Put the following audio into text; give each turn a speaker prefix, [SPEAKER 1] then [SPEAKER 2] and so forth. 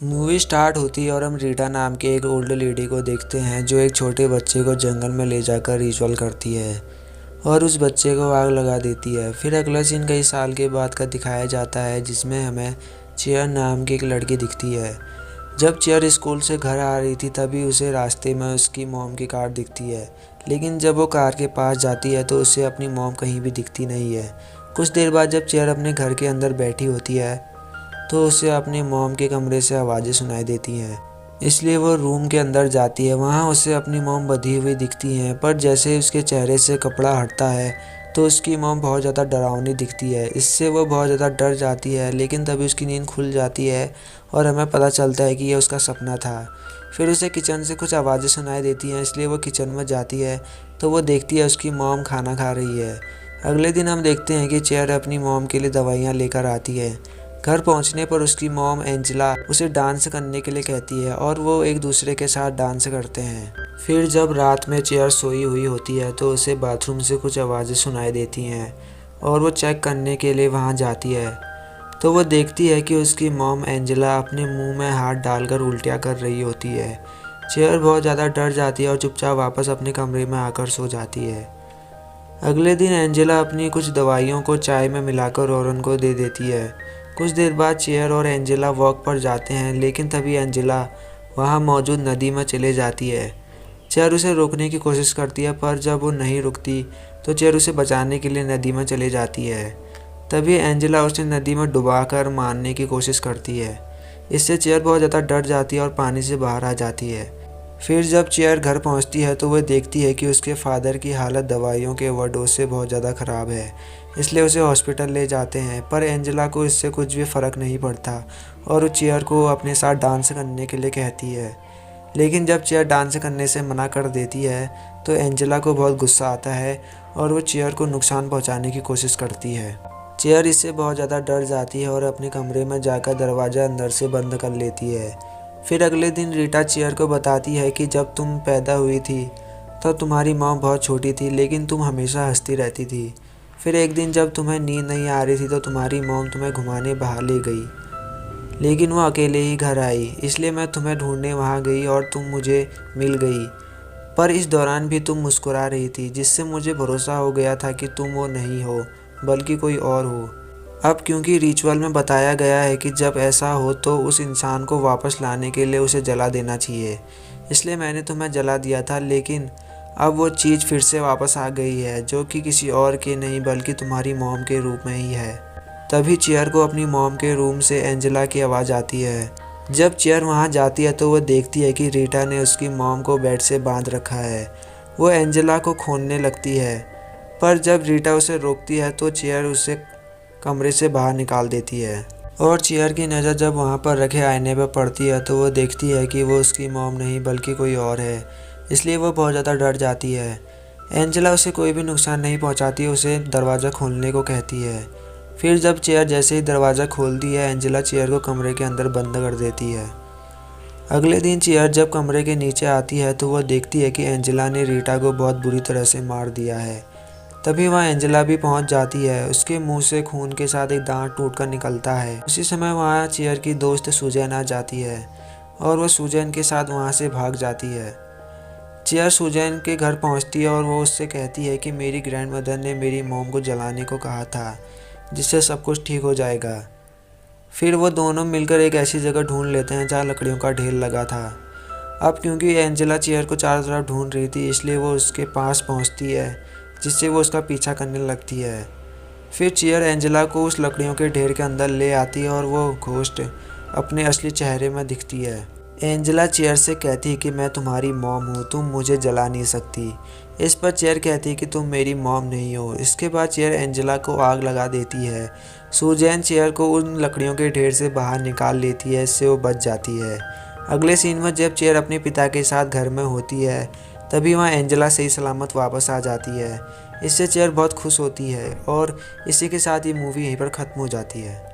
[SPEAKER 1] Movie start होती है और हम रीटा नाम के एक ओल्ड लेडी को देखते हैं जो एक छोटे बच्चे को जंगल में ले जाकर रिचुअल करती है और उस बच्चे को आग लगा देती है। फिर अगला सीन कई साल के बाद का दिखाया जाता है जिसमें हमें चेयर नाम की एक लड़की दिखती है। जब चेयर स्कूल से घर आ रही थी तभी उसे रास्ते में उसकी मॉम की कार दिखती है, लेकिन जब वो कार के पास जाती है तो उसे अपनी मॉम कहीं भी दिखती नहीं है। कुछ देर बाद जब चेयर अपने घर के अंदर बैठी होती है तो उसे अपनी मॉम के कमरे से आवाज़ें सुनाई देती हैं, इसलिए वो रूम के अंदर जाती है। वहाँ उसे अपनी मॉम बंधी हुई दिखती हैं, पर जैसे ही उसके चेहरे से कपड़ा हटता है तो उसकी मॉम बहुत ज़्यादा डरावनी दिखती है। इससे वो बहुत ज़्यादा डर जाती है, लेकिन तभी उसकी नींद खुल जाती है और हमें पता चलता है कि यह उसका सपना था। फिर उसे किचन से कुछ आवाज़ें सुनाई देती हैं, इसलिए वो किचन में जाती है तो वो देखती है उसकी मॉम खाना खा रही है। अगले दिन हम देखते हैं कि चेयर अपनी मॉम के लिए दवाइयाँ लेकर आती है। घर पहुंचने पर उसकी मॉम एंजेला उसे डांस करने के लिए कहती है और वो एक दूसरे के साथ डांस करते हैं। फिर जब रात में चेयर सोई हुई होती है तो उसे बाथरूम से कुछ आवाज़ें सुनाई देती हैं और वो चेक करने के लिए वहां जाती है तो वो देखती है कि उसकी मॉम एंजेला अपने मुंह में हाथ डालकर उल्टियाँ कर रही होती है। चेयर बहुत ज़्यादा डर जाती है और चुपचाप वापस अपने कमरे में आकर सो जाती है। अगले दिन एंजेला अपनी कुछ दवाइयों को चाय में मिलाकर रॉरन को दे देती है। कुछ देर बाद चेयर और एंजेला वॉक पर जाते हैं, लेकिन तभी एंजेला वहां मौजूद नदी में चले जाती है। चेयर उसे रोकने की कोशिश करती है, पर जब वो नहीं रुकती तो चेयर उसे बचाने के लिए नदी में चले जाती है। तभी एंजेला उसे नदी में डुबाकर मारने की कोशिश करती है। इससे चेयर बहुत ज़्यादा डर जाती है और पानी से बाहर आ जाती है। फिर जब चेयर घर पहुंचती है तो वह देखती है कि उसके फादर की हालत दवाइयों के ओवरडोज से बहुत ज़्यादा ख़राब है, इसलिए उसे हॉस्पिटल ले जाते हैं। पर एंजेला को इससे कुछ भी फ़र्क नहीं पड़ता और वो चेयर को अपने साथ डांस करने के लिए कहती है, लेकिन जब चेयर डांस करने से मना कर देती है तो एंजेला को बहुत गुस्सा आता है और वो चेयर को नुकसान पहुँचाने की कोशिश करती है। चेयर इससे बहुत ज़्यादा डर जाती है और अपने कमरे में जाकर दरवाज़ा अंदर से बंद कर लेती है। फिर अगले दिन रीटा चेयर को बताती है कि जब तुम पैदा हुई थी तो तुम्हारी माँ बहुत छोटी थी, लेकिन तुम हमेशा हंसती रहती थी। फिर एक दिन जब तुम्हें नींद नहीं आ रही थी तो तुम्हारी मॉम तुम्हें घुमाने बाहर ले गई, लेकिन वो अकेले ही घर आई, इसलिए मैं तुम्हें ढूंढने वहाँ गई और तुम मुझे मिल गई। पर इस दौरान भी तुम मुस्कुरा रही थी, जिससे मुझे भरोसा हो गया था कि तुम वो नहीं हो बल्कि कोई और हो। अब क्योंकि रिचुअल में बताया गया है कि जब ऐसा हो तो उस इंसान को वापस लाने के लिए उसे जला देना चाहिए, इसलिए मैंने तुम्हें जला दिया था। लेकिन अब वो चीज़ फिर से वापस आ गई है, जो कि किसी और के नहीं बल्कि तुम्हारी मॉम के रूप में ही है। तभी चेयर को अपनी मॉम के रूम से एंजेला की आवाज़ आती है। जब चेयर वहां जाती है तो वह देखती है कि रीटा ने उसकी मॉम को बेड से बांध रखा है। वो एंजेला को खोलने लगती है, पर जब रीटा उसे रोकती है तो चेयर उसे कमरे से बाहर निकाल देती है। और चेयर की नज़र जब वहाँ पर रखे आईने पर पड़ती है तो वो देखती है कि वो उसकी मॉम नहीं बल्कि कोई और है, इसलिए वो बहुत ज़्यादा डर जाती है। एंजेला उसे कोई भी नुकसान नहीं पहुँचाती, उसे दरवाज़ा खोलने को कहती है। फिर जब चेयर जैसे ही दरवाज़ा खोलती है एंजेला चेयर को कमरे के अंदर बंद कर देती है। अगले दिन चेयर जब कमरे के नीचे आती है तो वह देखती है कि एंजेला ने रीटा को बहुत बुरी तरह से मार दिया है। तभी वहाँ एंजेला भी पहुँच जाती है। उसके मुंह से खून के साथ एक दांत टूटकर निकलता है। उसी समय वहाँ चेयर की दोस्त सुजैन आ जाती है और वह सुजैन के साथ वहाँ से भाग जाती है। चेयर सुजैन के घर पहुँचती है और वो उससे कहती है कि मेरी ग्रैंडमदर ने मेरी मॉम को जलाने को कहा था, जिससे सब कुछ ठीक हो जाएगा। फिर वो दोनों मिलकर एक ऐसी जगह ढूंढ लेते हैं जहाँ लकड़ियों का ढेर लगा था। अब क्योंकि एंजेला चेयर को चारों तरफ ढूंढ रही थी, इसलिए वो उसके पास पहुँचती है, जिससे वो उसका पीछा करने लगती है। फिर चेयर एंजेला को उस लकड़ियों के ढेर के अंदर ले आती है और वो घोस्ट अपने असली चेहरे में दिखती है। एंजेला चेयर से कहती है कि मैं तुम्हारी मॉम हूँ, तुम मुझे जला नहीं सकती। इस पर चेयर कहती है कि तुम मेरी मॉम नहीं हो। इसके बाद चेयर एंजेला को आग लगा देती है। सुजैन चेयर को उन लकड़ियों के ढेर से बाहर निकाल लेती है, इससे वो बच जाती है। अगले सीन में जब चेयर अपने पिता के साथ घर में होती है तभी वहाँ एंजेला सही सलामत वापस आ जाती है। इससे चेयर बहुत खुश होती है और इसी के साथ ये मूवी यहीं पर ख़त्म हो जाती है।